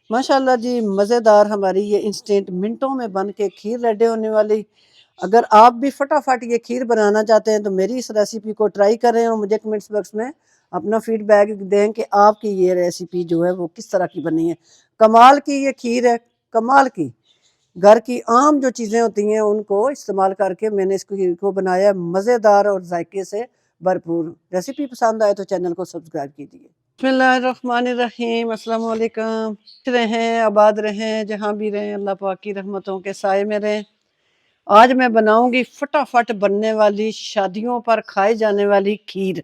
माशाल्लाह जी, मज़ेदार हमारी ये इंस्टेंट मिनटों में बन के खीर रेडी होने वाली। अगर आप भी फटाफट ये खीर बनाना चाहते हैं तो मेरी इस रेसिपी को ट्राई करें और मुझे कमेंट्स बॉक्स में अपना फीडबैक दें कि आपकी ये रेसिपी जो है वो किस तरह की बनी है। कमाल की ये खीर है, कमाल की। घर की आम जो चीज़ें होती हैं उनको इस्तेमाल करके मैंने इस खीर को बनाया मज़ेदार और जायके से भरपूर। रेसिपी पसंद आए तो चैनल को सब्सक्राइब कीजिए। बिस्मिल्लाहिर्रहमानिर्रहीम, अस्सलाम वालेकुम। रहें, आबाद रहें, जहाँ भी रहें, अल्लाह पाक की रहमतों के साए में रहें। आज मैं बनाऊंगी फटाफट बनने वाली, शादियों पर खाई जाने वाली खीर।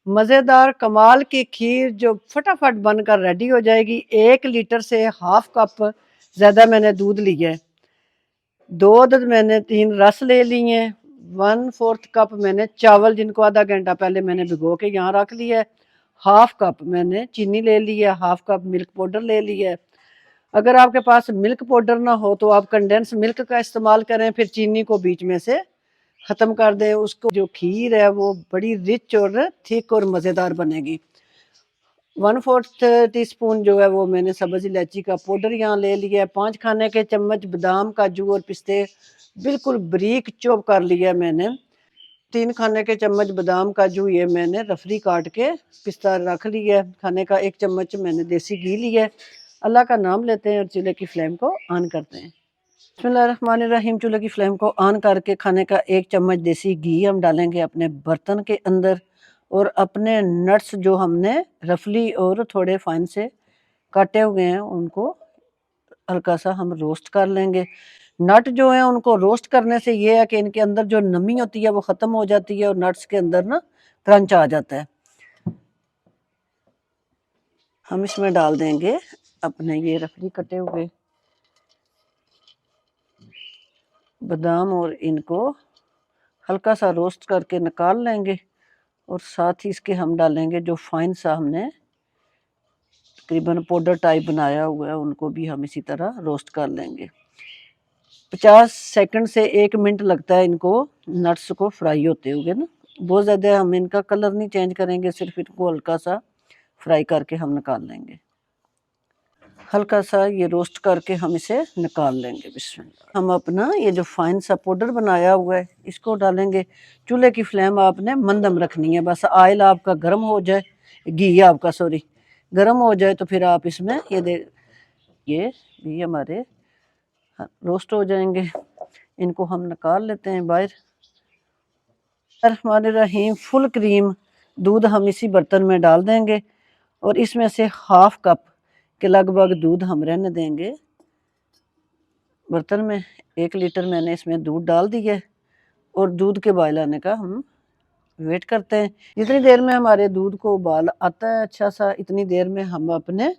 मज़ेदार कमाल की खीर जो फटाफट बनकर रेडी हो जाएगी। 1 लीटर से हाफ कप ज़्यादा मैंने दूध लिया है। 2 मैंने 3 रस ले लिए हैं। 1/4 कप मैंने चावल, जिनको आधा घंटा पहले मैंने भिगो के यहाँ रख लिया है। हाफ कप मैंने चीनी ले ली है। हाफ कप मिल्क पाउडर ले लिया है। अगर आपके पास मिल्क पाउडर ना हो तो आप कंडेंस मिल्क का इस्तेमाल करें, फिर चीनी को बीच में से ख़त्म कर दें। उसको जो खीर है वो बड़ी रिच और थिक और मज़ेदार बनेगी। 1/4 टीस्पून जो है वो मैंने सब्ज़ इलायची का पाउडर यहाँ ले लिया है। 5 खाने के चम्मच बादाम, काजू और पिस्ते बिल्कुल बारीक चॉप कर लिया है मैंने। 3 खाने के चम्मच बादाम, काजू ये मैंने रफली काट के पिस्ता रख लिया है। खाने का 1 चम्मच मैंने देसी घी लिया है। अल्लाह का नाम लेते हैं और चूल्हे की फ्लेम को ऑन करते हैं। बिस्मिल्लाहिर्रहमानिर्रहीम। चूल्हे की फ्लेम को ऑन करके खाने का 1 चम्मच देसी घी हम डालेंगे अपने बर्तन के अंदर। और अपने नट्स जो हमने रफली और थोड़े फाइन से काटे हुए हैं उनको हल्का सा हम रोस्ट कर लेंगे। नट जो है उनको रोस्ट करने से ये है कि इनके अंदर जो नमी होती है वो ख़त्म हो जाती है और नट्स के अंदर ना क्रंच आ जाता है। हम इसमें डाल देंगे अपने ये रफली कटे हुए बादाम और इनको हल्का सा रोस्ट करके निकाल लेंगे। और साथ ही इसके हम डालेंगे जो फाइन सा हमने तकरीबन पाउडर टाइप बनाया हुआ है, उनको भी हम इसी तरह रोस्ट कर लेंगे। 50 सेकंड से 1 मिनट लगता है इनको नट्स को फ्राई होते हुए ना। बहुत ज़्यादा हम इनका कलर नहीं चेंज करेंगे, सिर्फ इनको हल्का सा फ्राई करके हम निकाल लेंगे। हल्का सा ये रोस्ट करके हम इसे निकाल लेंगे। बिस्मिल्लाह। हम अपना ये जो फाइन सा पाउडर बनाया हुआ है इसको डालेंगे। चूल्हे की फ्लेम आपने मंदम रखनी है, बस ऑयल आपका गर्म हो जाए, घी आपका सॉरी गर्म हो जाए तो फिर आप इसमें ये घी हमारे रोस्ट हो जाएंगे। इनको हम निकाल लेते हैं बाहर। रहमान रहीम। फुल क्रीम दूध हम इसी बर्तन में डाल देंगे और इसमें से हाफ कप के लगभग दूध हम रहने देंगे बर्तन में। 1 लीटर मैंने इसमें दूध डाल दिया और दूध के बॉयल आने का हम वेट करते हैं। जितनी देर में हमारे दूध को उबाल आता है अच्छा सा, इतनी देर में हम अपने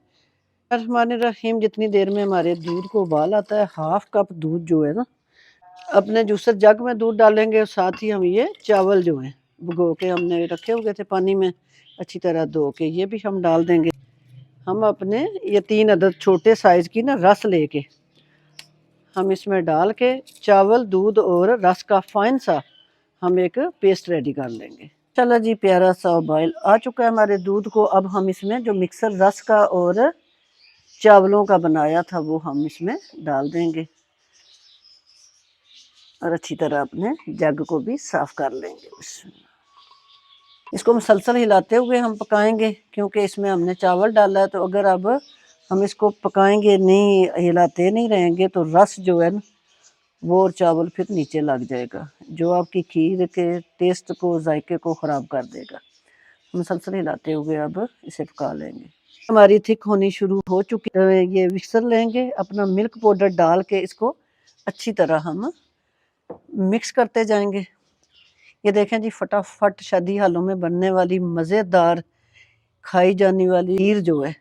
रहमान रहीम जितनी देर में हमारे दूध को उबाल आता है, हाफ कप दूध जो है ना अपने जूसर जग में दूध डालेंगे। और साथ ही हम ये चावल जो हैं भिगो के हमने रखे हुए थे पानी में अच्छी तरह धो के, ये भी हम डाल देंगे। हम अपने ये 3 अदद छोटे साइज की ना रस लेके हम इसमें डाल के चावल, दूध और रस का फाइन सा हम एक पेस्ट रेडी कर लेंगे। चलो जी, प्यारा सा बॉयल आ चुका है हमारे दूध को। अब हम इसमें जो मिक्सर रस का और चावलों का बनाया था वो हम इसमें डाल देंगे और अच्छी तरह अपने जग को भी साफ कर लेंगे। इसको मुसलसल हिलाते हुए हम पकाएंगे क्योंकि इसमें हमने चावल डाला है। तो अगर अब हम इसको पकाएंगे नहीं, हिलाते नहीं रहेंगे तो रस जो है ना वो और चावल फिर नीचे लग जाएगा, जो आपकी खीर के टेस्ट को, जायके को ख़राब कर देगा। मुसलसल हिलाते हुए अब इसे पका लेंगे। हमारी थिक होनी शुरू हो चुकी है। ये मिक्सर लेंगे, अपना मिल्क पाउडर डाल के इसको अच्छी तरह हम मिक्स करते जाएंगे। ये देखें जी, फटाफट शादी हालों में बनने वाली मज़ेदार खाई जाने वाली खीर जो है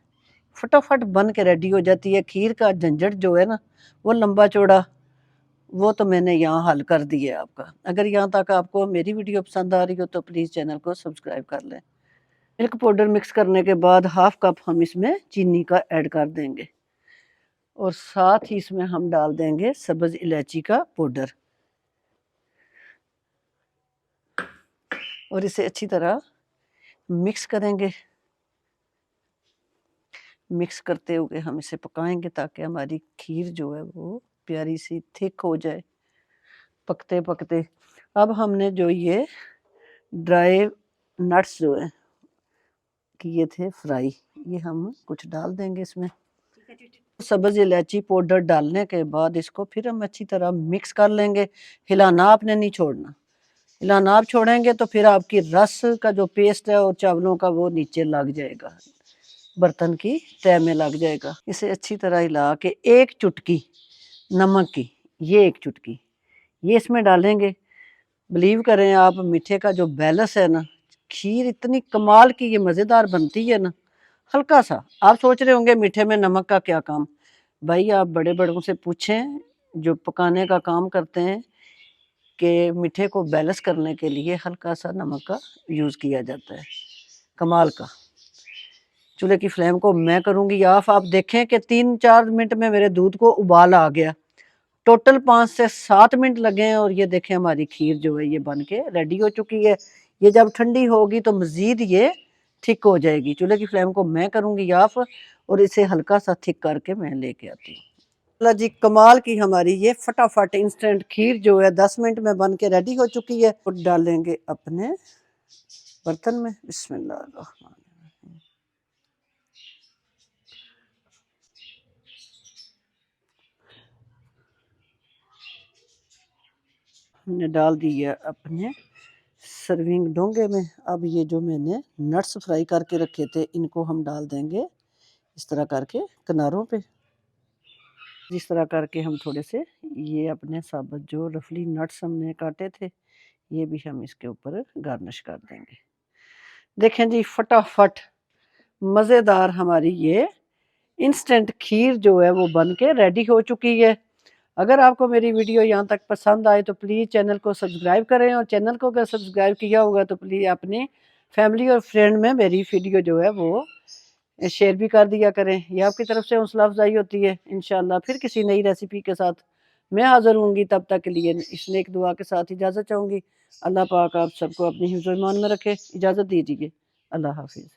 फटाफट बन के रेडी हो जाती है। खीर का झंझट जो है ना वो लंबा चौड़ा वो तो मैंने यहाँ हल कर दिया आपका। अगर यहाँ तक आपको मेरी वीडियो पसंद आ रही हो तो प्लीज़ चैनल को सब्सक्राइब कर लें। मिल्क पाउडर मिक्स करने के बाद हाफ कप हम इसमें चीनी का ऐड कर देंगे और साथ ही इसमें हम डाल देंगे सब्ज़ इलायची का पाउडर और इसे अच्छी तरह मिक्स करेंगे। मिक्स करते हुए हम इसे पकाएंगे ताकि हमारी खीर जो है वो प्यारी सी थिक हो जाए पकते पकते। अब हमने जो ये ड्राई नट्स जो है किए थे फ्राई, ये हम कुछ डाल देंगे इसमें। सब्ज इलायची पाउडर डालने के बाद इसको फिर हम अच्छी तरह मिक्स कर लेंगे। हिलाना आपने नहीं छोड़ना, हिलाना आप छोड़ेंगे तो फिर आपकी रस का जो पेस्ट है और चावलों का वो नीचे लग जाएगा, बर्तन की तह में लग जाएगा। इसे अच्छी तरह हिला के एक चुटकी नमक की, ये एक चुटकी ये इसमें डालेंगे। बिलीव करें आप, मीठे का जो बैलेंस है ना, खीर इतनी कमाल की ये मज़ेदार बनती है ना। हल्का सा आप सोच रहे होंगे मीठे में नमक का क्या काम, भाई आप बड़े बड़ों से पूछें जो पकाने का काम करते हैं कि मीठे को बैलेंस करने के लिए हल्का सा नमक का यूज़ किया जाता है। कमाल का। चूल्हे की फ्लेम को मैं करूँगी ऑफ। आप देखें कि 3-4 मिनट में मेरे दूध को उबाल आ गया। टोटल 5 से 7 मिनट लगे हैं और ये देखें हमारी खीर जो है ये बन के रेडी हो चुकी है। ये जब ठंडी होगी तो मज़ीद ये थिक हो जाएगी। चूल्हे की फ्लेम को मैं करूँगी ऑफ और इसे हल्का सा थिक करके मैं लेके आती हूँ। अल्लाह जी, कमाल की हमारी ये फटाफट इंस्टेंट खीर जो है 10 मिनट में बन के रेडी हो चुकी है। और डालेंगे अपने बर्तन में। बिस्मिल्लाह। हमने डाल दी है अपने सर्विंग डोंगे में। अब ये जो मैंने नट्स फ्राई करके रखे थे इनको हम डाल देंगे इस तरह करके किनारों पे। जिस तरह करके हम थोड़े से ये अपने साबुत जो रफली नट्स हमने काटे थे ये भी हम इसके ऊपर गार्निश कर देंगे। देखें जी, फटाफट मज़ेदार हमारी ये इंस्टेंट खीर जो है वो बन के रेडी हो चुकी है। अगर आपको मेरी वीडियो यहाँ तक पसंद आए तो प्लीज़ चैनल को सब्सक्राइब करें, और चैनल को अगर सब्सक्राइब किया होगा तो प्लीज़ अपने फैमिली और फ्रेंड में मेरी वीडियो जो है वो शेयर भी कर दिया करें। ये आपकी तरफ से हौसला अफजाई होती है। इंशाल्लाह फिर किसी नई रेसिपी के साथ मैं हाज़िर होंगी। तब तक के लिए इस नेक दुआ के साथ इजाज़त चाहूँगी। अल्लाह पाक आप सबको अपनी हिफ्ज़-ओ-ईमान में रखे। इजाज़त दीजिए। अल्लाह हाफ़िज़।